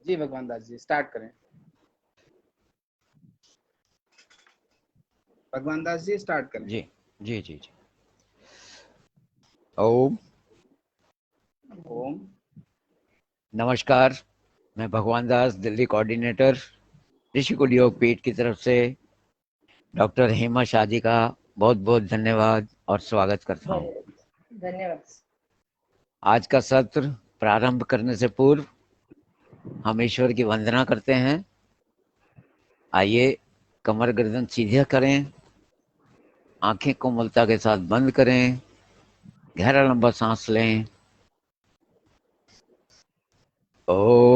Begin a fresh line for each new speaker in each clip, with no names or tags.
जी भगवान दास जी स्टार्ट करें। भगवान दास जी स्टार्ट करें।
जी जी जी जी। ओम
ओम।
नमस्कार, मैं भगवान दास, दिल्ली कोऑर्डिनेटर, ऋषिकुल योग पीठ की तरफ से डॉक्टर हेमा शाह जी का बहुत बहुत धन्यवाद और स्वागत करता हूँ।
धन्यवाद।
आज का सत्र प्रारंभ करने से पूर्व हम ईश्वर की वंदना करते हैं। आइए कमर गर्दन सीधे करें, आंखें कोमलता के साथ बंद करें, गहरा लंबा सांस लें। ओम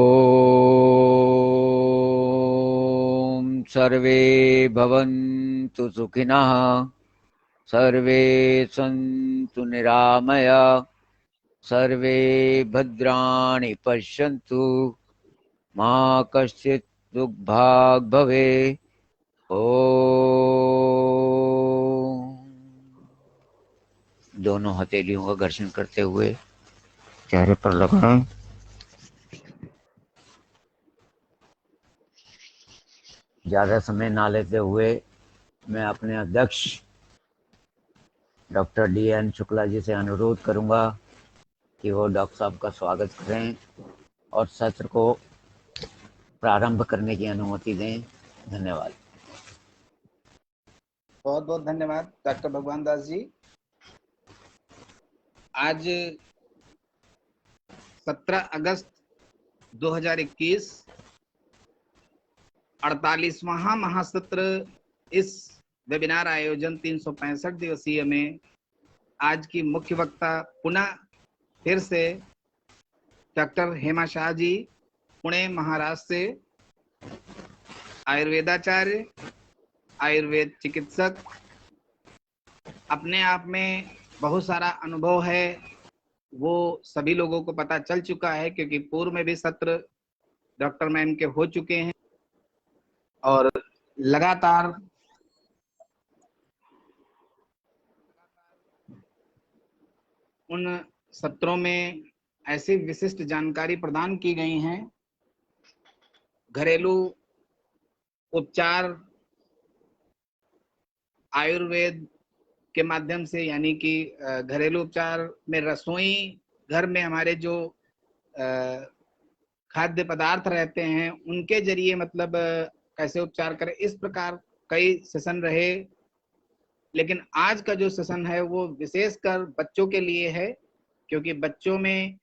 सर्वे भवन्तु सुखिनः, सर्वे सन्तु निरामया, सर्वे भद्राणि पश्यन्तु, मा कश्चित् दुःखभाग् भवेत्। ओम। दोनों हथेलियों का घर्षण करते हुए चेहरे पर लगाएं। ज्यादा समय ना लेते हुए मैं अपने अध्यक्ष डॉक्टर DN शुक्ला जी से अनुरोध करूंगा कि वो डॉक्टर साहब का स्वागत करें और सत्र को प्रारंभ करने की अनुमति दें। धन्यवाद।
बहुत बहुत धन्यवाद डॉक्टर भगवान दास जी। आज 17 अगस्त 2021 48वां महासत्र इस वेबिनार आयोजन 365 दिवसीय में आज की मुख्य वक्ता पुनः फिर से डॉक्टर हेमा शाह जी, पुणे महाराष्ट्र से, आयुर्वेदाचार्य, आयुर्वेद चिकित्सक, अपने आप में बहुत सारा अनुभव है, वो सभी लोगों को पता चल चुका है क्योंकि पूर्व में भी सत्र डॉक्टर मैम के हो चुके हैं और लगातार उन सत्रों में ऐसी विशिष्ट जानकारी प्रदान की गई हैं, घरेलू उपचार आयुर्वेद के माध्यम से, यानी कि घरेलू उपचार में रसोई घर में हमारे जो खाद्य पदार्थ रहते हैं उनके जरिए मतलब कैसे उपचार करें, इस प्रकार कई सेशन रहे। लेकिन आज का जो सेशन है वो विशेषकर बच्चों के लिए है क्योंकि बच्चों में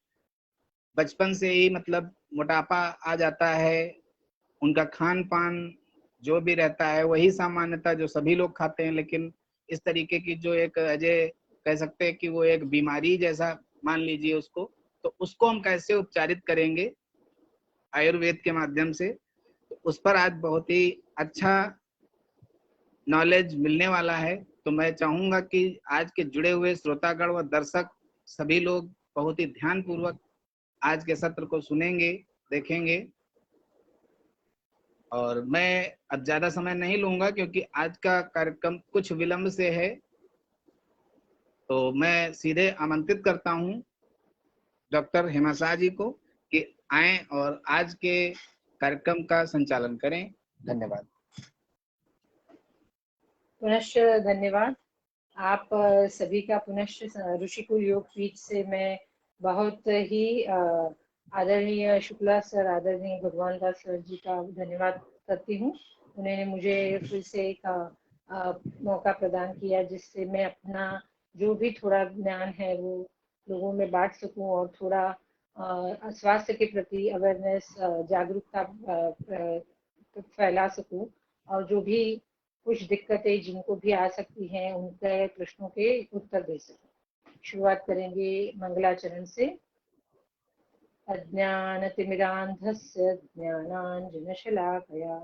बचपन से ही मतलब मोटापा आ जाता है, उनका खान पान जो भी रहता है वही सामान्यतः जो सभी लोग खाते हैं, लेकिन इस तरीके की जो एक अजय कह सकते हैं कि वो एक बीमारी जैसा मान लीजिए उसको, तो उसको हम कैसे उपचारित करेंगे आयुर्वेद के माध्यम से, तो उस पर आज बहुत ही अच्छा नॉलेज मिलने वाला है। तो मैं चाहूंगा कि आज के जुड़े हुए श्रोतागण व दर्शक सभी लोग बहुत ही ध्यान पूर्वक आज के सत्र को सुनेंगे, देखेंगे। और मैं अब ज्यादा समय नहीं लूंगा क्योंकि आज का कार्यक्रम कुछ विलंब से है, तो मैं सीधे आमंत्रित करता हूं डॉक्टर हेमा शाह जी को कि आए और आज के कार्यक्रम का संचालन करें। धन्यवाद।
पुनश्च धन्यवाद। आप सभी का पुनश्च ऋषिकुल योग पीठ से मैं बहुत ही आदरणीय शुक्ला सर, आदरणीय भगवान दास सर जी का धन्यवाद करती हूँ। उन्होंने मुझे फिर से एक मौका प्रदान किया जिससे मैं अपना जो भी थोड़ा ज्ञान है वो लोगों में बांट सकूं और थोड़ा स्वास्थ्य के प्रति अवेयरनेस, जागरूकता फैला सकूं और जो भी कुछ दिक्कतें जिनको भी आ सकती हैं उनके प्रश्नों के उत्तर दे सकें। शुरुआत करेंगे मंगलाचरण से। अज्ञानतिमिरान्धस्य ज्ञानाञ्जनशलाकया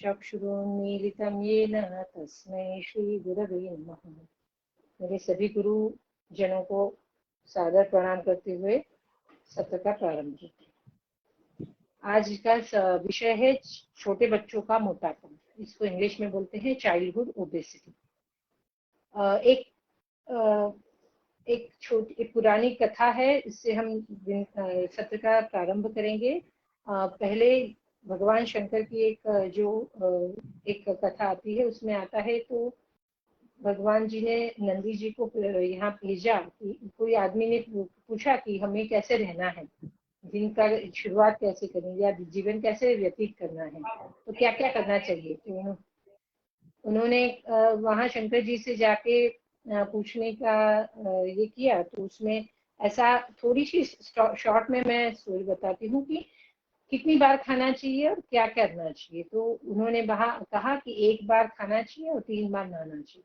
चक्षुरुन्मीलितं येन तस्मै श्रीगुरवे नमः। मेरे सभी गुरु जनों को सादर प्रणाम करते हुए सत्र का प्रारंभ करते हैं। आज का विषय है छोटे बच्चों का मोटापा, इसको इंग्लिश में बोलते हैं चाइल्डहुड ओबेसिटी। एक पुरानी कथा है, इससे हम सत्र का प्रारंभ करेंगे। पहले भगवान शंकर की एक कथा आती है, उसमें आता है तो भगवान जी ने नंदी जी को यहाँ भेजा कि कोई आदमी ने पूछा कि हमें कैसे रहना है, दिन का शुरुआत कैसे करें या जीवन कैसे व्यतीत करना है, तो क्या क्या करना चाहिए। तो उन्होंने वहां शंकर जी से जाके पूछने का ये किया, तो उसमें ऐसा थोड़ी सी शॉर्ट में मैं स्टोरी बताती हूँ कि कितनी बार खाना चाहिए और क्या करना चाहिए। तो उन्होंने कहा कि 1 बार खाना चाहिए और 3 बार नहाना चाहिए।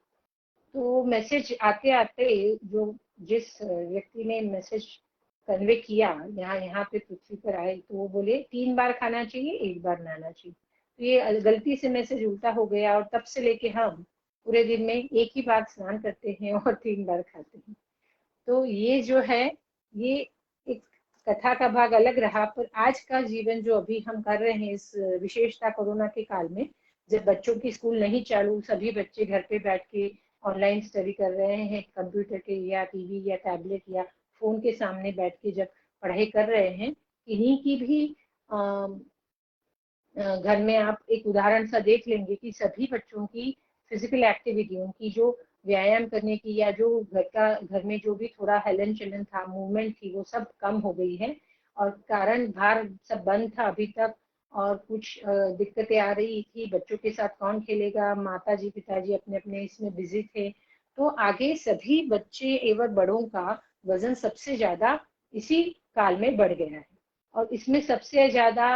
तो मैसेज आते आते जिस व्यक्ति ने मैसेज कन्वे किया यहाँ यहाँ पे पृथ्वी पर आए, तो वो बोले 3 बार खाना चाहिए, 1 बार नहाना चाहिए। तो ये गलती से मैसेज उल्टा हो गया और तब से लेके हम पूरे दिन में 1 ही बार स्नान करते हैं और 3 बार खाते हैं। तो ये जो है, ये एक कथा का भाग अलग रहा, पर आज का जीवन जो अभी हम कर रहे हैं इस विशेषता कोरोना के काल में, जब बच्चों की स्कूल नहीं चालू, सभी बच्चे घर पे बैठ के ऑनलाइन स्टडी कर रहे हैं, कंप्यूटर के या टीवी या टैबलेट या फोन के सामने बैठ के जब पढ़ाई कर रहे हैं, इन्हीं की भी घर में आप एक उदाहरण सा देख लेंगे कि सभी बच्चों की फिजिकल एक्टिविटी, उनकी जो व्यायाम करने की या जो घर में जो भी थोड़ा हलन चलन था, मूवमेंट थी, वो सब कम हो गई है। और कारण बाहर सब बंद था अभी तक, और कुछ दिक्कतें आ रही थी, बच्चों के साथ कौन खेलेगा, माता जी पिताजी अपने अपने इसमें बिजी थे। तो आगे सभी बच्चे एवं बड़ों का वजन सबसे ज्यादा इसी काल में बढ़ गया है। और इसमें सबसे ज्यादा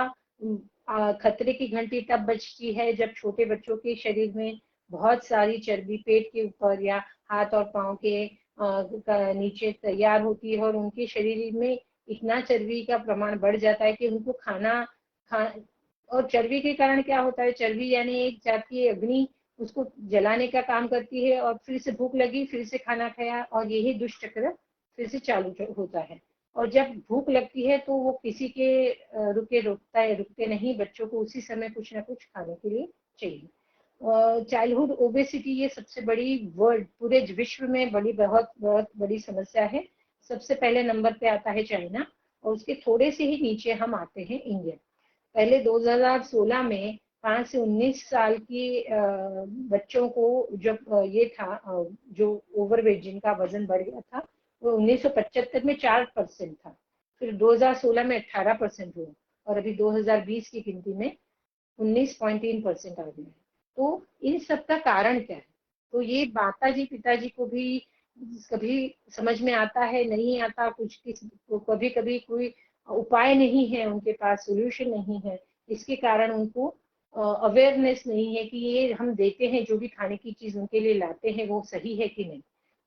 खतरे की घंटी तब बजती है जब छोटे बच्चों के शरीर में बहुत सारी चर्बी पेट के ऊपर या हाथ और पांव के नीचे तैयार होती है, और उनके शरीर में इतना चर्बी का प्रमाण बढ़ जाता है कि उनको और चर्बी के कारण क्या होता है, चर्बी यानी एक जात की अग्नि, उसको जलाने का काम करती है, और फिर से भूख लगी, फिर से खाना खाया, और यही दुष्चक्र फिर से चालू होता है। और जब भूख लगती है तो वो किसी के रुकते नहीं, बच्चों को उसी समय कुछ ना कुछ खाने के लिए चाहिए। चाइल्डहुड ओबेसिटी ये सबसे बड़ी पूरे विश्व में बहुत बहुत बड़ी समस्या है। सबसे पहले नंबर पे आता है चाइना, और उसके थोड़े से ही नीचे हम आते हैं इंडिया। पहले 2016 में 5 से 19 साल की बच्चों को जब ये था, जो ओवरवेट, जिनका वजन बढ़ गया था, वो 1975 में 4% था, फिर 2016 में 18% हुआ, और अभी 2020 की गिनती में 19.3% आ गया है। तो इन सब का कारण क्या है? तो ये माता जी पिताजी को भी कभी समझ में आता है, नहीं आता, कभी कभी कोई उपाय नहीं है उनके पास, सोल्यूशन नहीं है। इसके कारण उनको अवेयरनेस नहीं है कि ये हम देते हैं, जो भी खाने की चीज उनके लिए लाते हैं, वो सही है कि नहीं।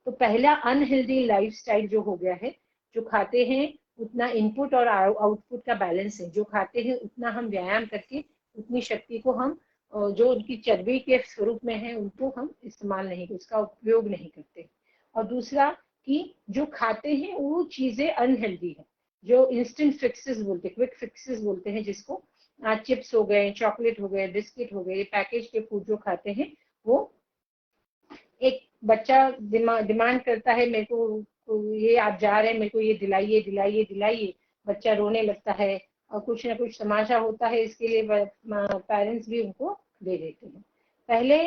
तो पहला अनहेल्दी लाइफस्टाइल जो हो गया है, जो खाते हैं उतना इनपुट और आउटपुट का बैलेंस है, जो खाते हैं उतना हम व्यायाम करके उतनी शक्ति को हम जो उनकी चर्बी के स्वरूप में है उनको हम इस्तेमाल नहीं, उसका उपयोग नहीं करते। और दूसरा कि जो खाते हैं वो चीजें अनहेल्दी है, जो इंस्टेंट फिक्सेस बोलते हैं, क्विक फिक्सेस बोलते हैं, जिसको चिप्स हो गए, चॉकलेट हो गए, बिस्किट हो गए, पैकेज के फूड जो खाते हैं, वो एक बच्चा डिमांड करता है, मेरे को ये आप जा रहे हैं, मेरे को ये दिलाइए दिलाइए दिलाइए, बच्चा रोने लगता है, और कुछ ना कुछ तमाशा होता है, इसके लिए पेरेंट्स भी उनको दे देते हैं। पहले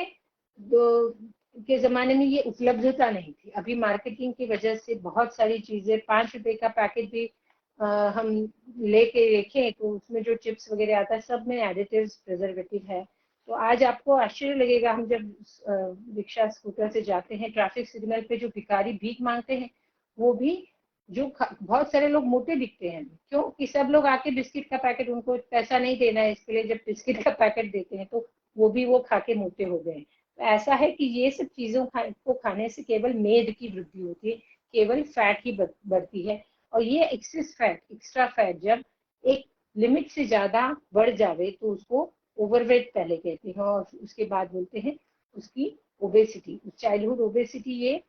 के जमाने में ये उपलब्धता नहीं थी, अभी मार्केटिंग की वजह से बहुत सारी चीजें, 5 रुपए का पैकेट भी हम लेके देखें तो उसमें जो चिप्स वगैरह आता है सब में एडिटिव्स, प्रिजर्वेटिव है। तो आज आपको आश्चर्य लगेगा, हम जब रिक्शा स्कूटर से जाते हैं, ट्रैफिक सिग्नल पे जो भिखारी भीख मांगते हैं, वो भी बहुत सारे लोग मोटे दिखते हैं, क्योंकि सब लोग आके बिस्किट का पैकेट, उनको पैसा नहीं देना है इसके लिए, जब बिस्किट का पैकेट देते हैं तो वो खा के मोटे हो गए। तो ऐसा है कि ये सब चीजों को खाने से केवल मेद की वृद्धि होती है, केवल फैट ही बढ़ती है। और ये एक्सेस फैट, एक्स्ट्रा फैट जब एक लिमिट से ज्यादा बढ़ जावे तो उसको ओवरवेट पहले कहते हैं, और उसके बाद बोलते हैं उसकी ओबेसिटी। चाइल्डहुड ओबेसिटी ये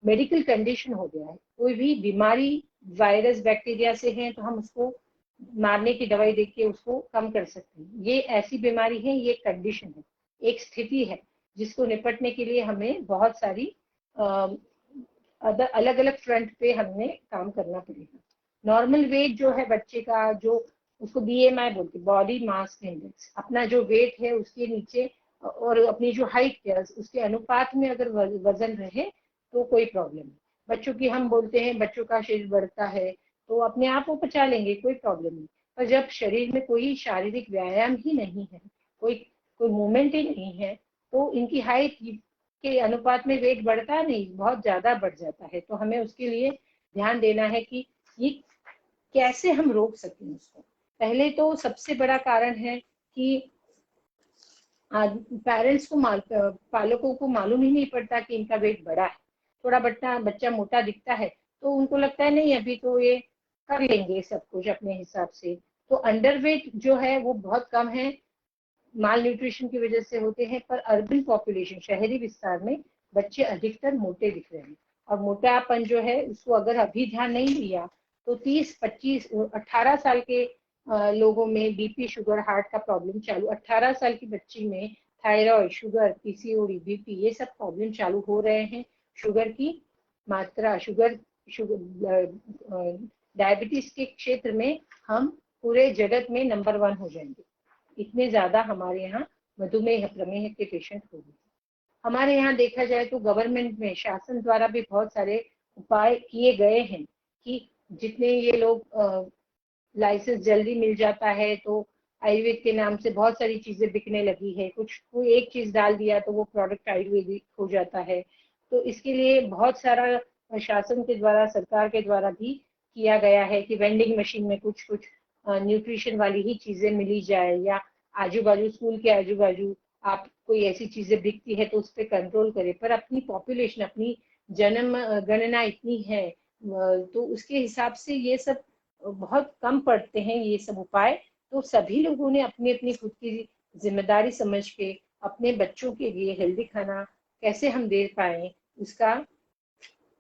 मेडिकल कंडीशन हो गया है। कोई भी बीमारी वायरस बैक्टीरिया से है तो हम उसको मारने की दवाई देके उसको कम कर सकते हैं। ये ऐसी बीमारी है, ये कंडीशन है, एक स्थिति है, जिसको निपटने के लिए हमें बहुत सारी अलग अलग फ्रंट पे हमें काम करना पड़ेगा। नॉर्मल वेट जो है बच्चे का, जो उसको BMI बोलते हैं, बॉडी मास इंडेक्स। अपना जो वेट है उसके नीचे और अपनी जो हाइट है उसके अनुपात में अगर वजन रहे तो कोई प्रॉब्लम नहीं। बच्चों की हम बोलते हैं बच्चों का शरीर बढ़ता है तो अपने आप वो पचा लेंगे, कोई प्रॉब्लम नहीं। पर जब शरीर में कोई शारीरिक व्यायाम ही नहीं है, कोई कोई मूवमेंट ही नहीं है, तो इनकी हाइट के अनुपात में वेट बढ़ता नहीं, बहुत ज्यादा बढ़ जाता है। तो हमें उसके लिए ध्यान देना है कि ये कैसे हम रोक सकें उसको। पहले तो सबसे बड़ा कारण है कि पेरेंट्स को पालकों को मालूम ही नहीं पड़ता कि इनका वेट बड़ा है। थोड़ा बच्चा मोटा दिखता है तो उनको लगता है नहीं अभी तो ये कर लेंगे सब कुछ अपने हिसाब से। तो अंडरवेट जो है वो बहुत कम है, माल न्यूट्रिशन की वजह से होते हैं। पर अर्बन पॉपुलेशन, शहरी विस्तार में बच्चे अधिकतर मोटे दिख रहे हैं। और मोटापन जो है उसको अगर अभी ध्यान नहीं दिया तो 30, 25, 18 साल के लोगों में बीपी, शुगर, हार्ट का प्रॉब्लम चालू। 18 साल की बच्ची में थायराइड, शुगर, पीसीओडी, बीपी ये सब प्रॉब्लम चालू हो रहे हैं। शुगर की मात्रा, शुगर डायबिटीज के क्षेत्र में हम पूरे जगत में नंबर 1 हो जाएंगे। इतने ज्यादा हमारे यहाँ मधुमेह, प्रमेह के पेशेंट हो गए। हमारे यहाँ देखा जाए तो गवर्नमेंट में, शासन द्वारा भी बहुत सारे उपाय किए गए हैं कि जितने ये लोग लाइसेंस जल्दी मिल जाता है तो आयुर्वेद के नाम से बहुत सारी चीजें बिकने लगी है। कोई एक चीज डाल दिया तो वो प्रोडक्ट आयुर्वेदिक हो जाता है। तो इसके लिए बहुत सारा शासन के द्वारा, सरकार के द्वारा भी किया गया है कि वेंडिंग मशीन में कुछ कुछ न्यूट्रिशन वाली ही चीजें मिली जाए, या आजू बाजू, स्कूल के आजू बाजू आप कोई ऐसी चीजें बिकती है तो उस पर कंट्रोल करें। पर अपनी पॉपुलेशन, अपनी जन्म गणना इतनी है तो उसके हिसाब से ये सब बहुत कम पड़ते हैं ये सब उपाय। तो सभी लोगों ने अपनी अपनी खुद की जिम्मेदारी समझ के अपने बच्चों के लिए हेल्दी खाना कैसे हम दे पाए उसका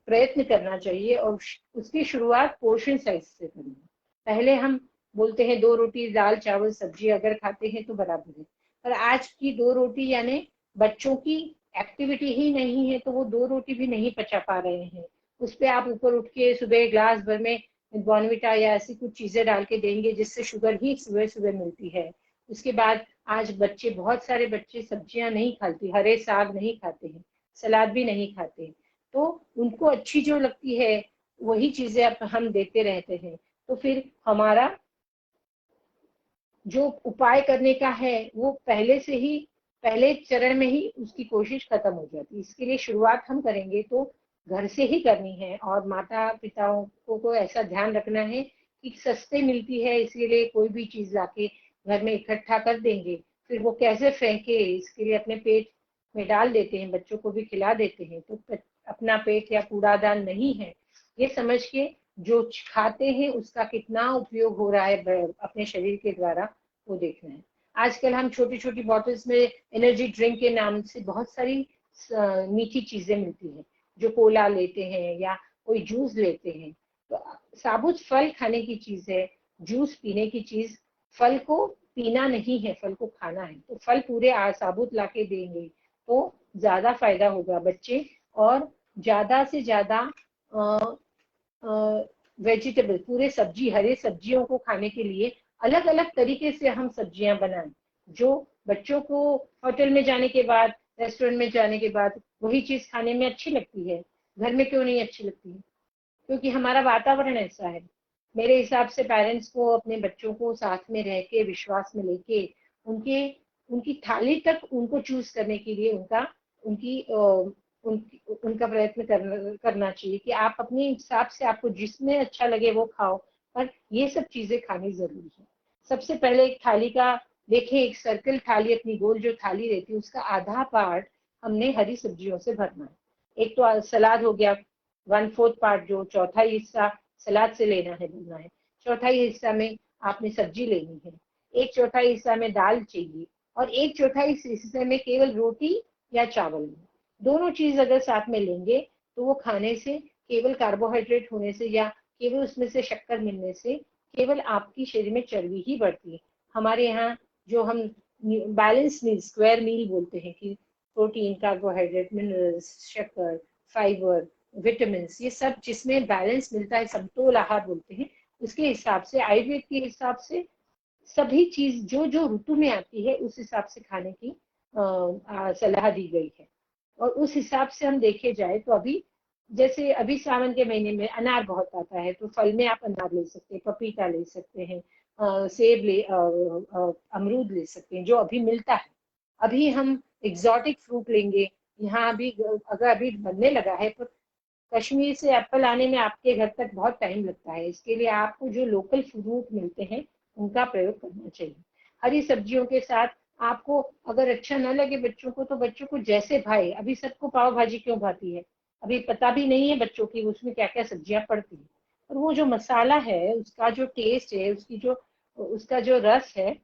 प्रयत्न करना चाहिए। और उसकी शुरुआत पोर्शन साइज से करनी है। पहले हम बोलते हैं 2 रोटी दाल चावल सब्जी अगर खाते हैं तो बराबर है। पर आज की 2 रोटी यानी बच्चों की एक्टिविटी ही नहीं है तो वो 2 रोटी भी नहीं पचा पा रहे हैं। उस पर आप ऊपर उठ के सुबह ग्लास भर में बॉर्नविटा या ऐसी कुछ चीजें डाल के देंगे जिससे शुगर ही सुबह सुबह मिलती है। उसके बाद आज बच्चे, बहुत सारे बच्चे सब्जियां नहीं खाते, हरे साग नहीं खाते हैं, सलाद भी नहीं खाते। तो उनको अच्छी जो लगती है वही चीजें अब हम देते रहते हैं। तो फिर हमारा जो उपाय करने का है वो पहले से ही, पहले चरण में ही उसकी कोशिश खत्म हो जाती है। इसके लिए शुरुआत हम करेंगे तो घर से ही करनी है। और माता पिताओं को ऐसा ध्यान रखना है कि सस्ते मिलती है इसलिए कोई भी चीज लाके घर में इकट्ठा कर देंगे, फिर वो कैसे फेंके, इसके लिए अपने पेट में डाल देते हैं, बच्चों को भी खिला देते हैं। तो अपना पेट या कूड़ादान नहीं है, ये समझ के जो खाते हैं उसका कितना उपयोग हो रहा है अपने शरीर के द्वारा वो देखना है। आजकल हम छोटी छोटी बॉटल्स में एनर्जी ड्रिंक के नाम से बहुत सारी मीठी चीजें मिलती हैं, जो कोला लेते हैं या कोई जूस लेते हैं। तो साबुत फल खाने की चीज है, जूस पीने की चीज। फल को पीना नहीं है, फल को खाना है। तो फल पूरे साबुत लाके देंगे तो ज्यादा फायदा होगा बच्चे। और ज्यादा से ज्यादा वेजिटेबल, पूरे सब्जी, हरे सब्जियों को खाने के लिए अलग अलग तरीके से हम सब्जियां बनाएं जो बच्चों को होटल में जाने के बाद, रेस्टोरेंट में जाने के बाद वही चीज खाने में अच्छी लगती है। घर में क्यों नहीं अच्छी लगती है? क्योंकि हमारा वातावरण ऐसा है। मेरे हिसाब से पेरेंट्स को अपने बच्चों को साथ में रह के, विश्वास में लेके, उनके उनकी थाली तक उनको चूज करने के लिए उनका प्रयत्न करना चाहिए कि आप अपने हिसाब से, आपको जिसमें अच्छा लगे वो खाओ, पर ये सब चीजें खानी जरूरी है। सबसे पहले एक थाली का देखें, एक सर्कल थाली, अपनी गोल जो थाली रहती है उसका आधा पार्ट हमने हरी सब्जियों से भरना है। एक तो सलाद हो गया, 1/4 पार्ट, जो चौथाई हिस्सा सलाद से लेना है, भरना है। चौथाई हिस्सा में आपने सब्जी लेनी है, एक चौथाई हिस्सा में दाल चाहिए, और एक चौथाई हिस्से में केवल रोटी या चावल में। दोनों चीज अगर साथ में लेंगे तो वो खाने से, केवल कार्बोहाइड्रेट होने से या केवल उसमें से शक्कर मिलने से केवल आपकी शरीर में चर्बी ही बढ़ती है। हमारे यहाँ जो हम बैलेंस मील, स्क्वायर मील बोलते हैं कि प्रोटीन, कार्बोहाइड्रेट, मिनरल्स, शक्कर, फाइबर, विटामिन, ये सब जिसमें बैलेंस मिलता है, समतोल आहार बोलते हैं, उसके हिसाब से, आयुर्वेद के हिसाब से सभी चीज जो जो ऋतु में आती है उस हिसाब से खाने की सलाह दी गई है। और उस हिसाब से हम देखे जाए तो अभी जैसे अभी सावन के महीने में अनार बहुत आता है, तो फल में आप अनार ले सकते हैं, पपीता ले सकते हैं, सेब ले, अमरूद ले सकते हैं जो अभी मिलता है। अभी हम एग्जॉटिक फ्रूट लेंगे, यहाँ अभी अगर अभी बनने लगा है तो कश्मीर से एप्पल आने में आपके घर तक बहुत टाइम लगता है। इसके लिए आपको जो लोकल फ्रूट मिलते हैं उनका प्रयोग करना चाहिए। हरी सब्जियों के साथ आपको अगर अच्छा न लगे बच्चों को, तो बच्चों को जैसे भाई, अभी सबको पाव भाजी क्यों भाती है, अभी पता भी नहीं है बच्चों की उसमें क्या क्या सब्जियां पड़ती है। और वो जो मसाला है, उसका जो टेस्ट है, उसका जो रस है,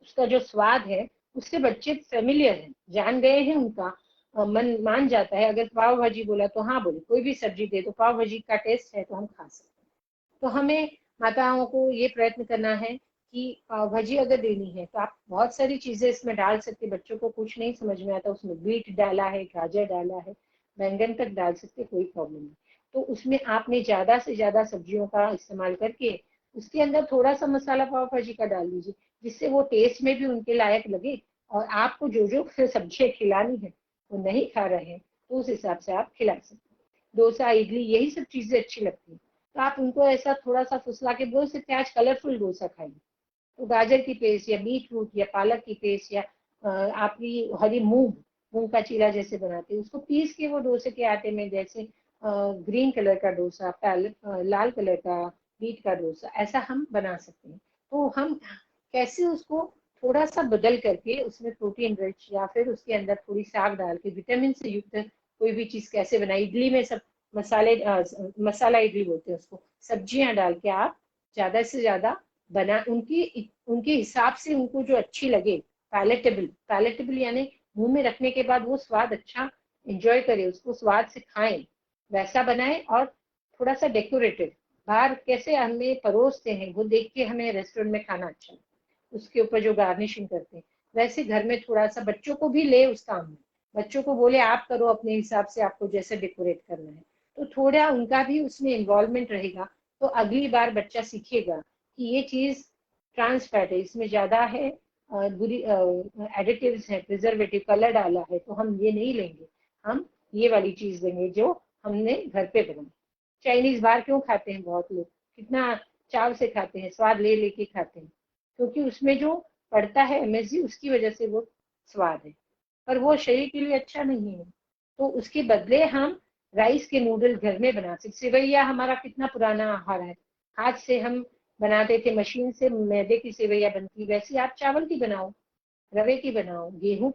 उसका जो स्वाद है, उससे बच्चे फेमिलियर हैं, जान गए हैं, उनका मन मान जाता है। अगर पाव भाजी बोला तो हाँ बोले, कोई भी सब्जी दे तो पाव भाजी का टेस्ट है तो हम खा सकते हैं। तो हमें माताओं को ये प्रयत्न करना है कि पाव भाजी अगर देनी है तो आप बहुत सारी चीजें इसमें डाल सकते हैं। बच्चों को कुछ नहीं समझ में आता, उसमें बीट डाला है, गाजर डाला है, बैंगन तक डाल सकते, कोई प्रॉब्लम नहीं। तो उसमें आपने ज्यादा से ज्यादा सब्जियों का इस्तेमाल करके उसके अंदर थोड़ा सा मसाला पाव भाजी का डाल दीजिए, जिससे वो टेस्ट में भी उनके लायक लगे। और आपको जो जो सब्जियां खिलानी है वो नहीं खा रहे हैं तो उस हिसाब से आप खिला सकते हैं। डोसा, इडली, यही सब चीजें अच्छी लगती हैं, तो आप उनको ऐसा थोड़ा सा फुसला के बोल सकते हैं आज कलरफुल डोसा खाएंगे, तो गाजर की पेस्ट या बीट रूट या पालक की पेस्ट या आपकी हरी मूंग मूंग का चीला जैसे बनाते हैं, उसको पीस के वो डोसे के आटे में, जैसे ग्रीन कलर का डोसा, लाल कलर का बीट का डोसा, ऐसा हम बना सकते हैं। तो हम कैसे उसको थोड़ा सा बदल करके उसमें प्रोटीन रिच या फिर उसके अंदर थोड़ी साग डाल के विटामिन से युक्त कोई भी चीज कैसे बनाए। इडली में सब मसाला इडली बोलते हैं उसको, सब्जियां डाल के आप ज्यादा से ज्यादा बना, उनकी उनके हिसाब से उनको जो अच्छी लगे, पैलेटेबल यानी मुंह में रखने के बाद वो स्वाद अच्छा एंजॉय करे, उसको स्वाद से खाएं, वैसा बनाए। और थोड़ा सा डेकोरेटेड, बाहर कैसे हमें परोसते हैं वो देख के हमें रेस्टोरेंट में खाना अच्छा, उसके ऊपर जो गार्निशिंग करते हैं, वैसे घर में थोड़ा सा बच्चों को भी ले उस काम में, बच्चों को बोले आप करो अपने हिसाब से, आपको जैसे डेकोरेट करना है, तो थोड़ा उनका भी उसमें इन्वॉल्वमेंट रहेगा। तो अगली बार बच्चा सीखेगा कि ये चीज ट्रांस फैट है, इसमें ज्यादा है, बुरी एडिटिव्स है, प्रिजर्वेटिव, कलर डाला है, तो हम ये नहीं लेंगे, हम ये वाली चीज लेंगे जो हमने घर पे बनाई। चाइनीज बाहर क्यों खाते हैं बहुत लोग, कितना चाव से खाते हैं, स्वाद ले लेके खाते हैं, क्योंकि उसमें जो पड़ता है एमएसजी, उसकी वजह से वो स्वाद है, पर वो शरीर के लिए अच्छा नहीं है। तो उसके बदले हम राइस के नूडल घर में बना सकते। सेवैया हमारा कितना पुराना आहार है, हाथ से हम बनाते थे, मशीन से मैदे की सेवैया बनती, वैसे आप चावल की बनाओ, रवे की बनाओ, गेहूं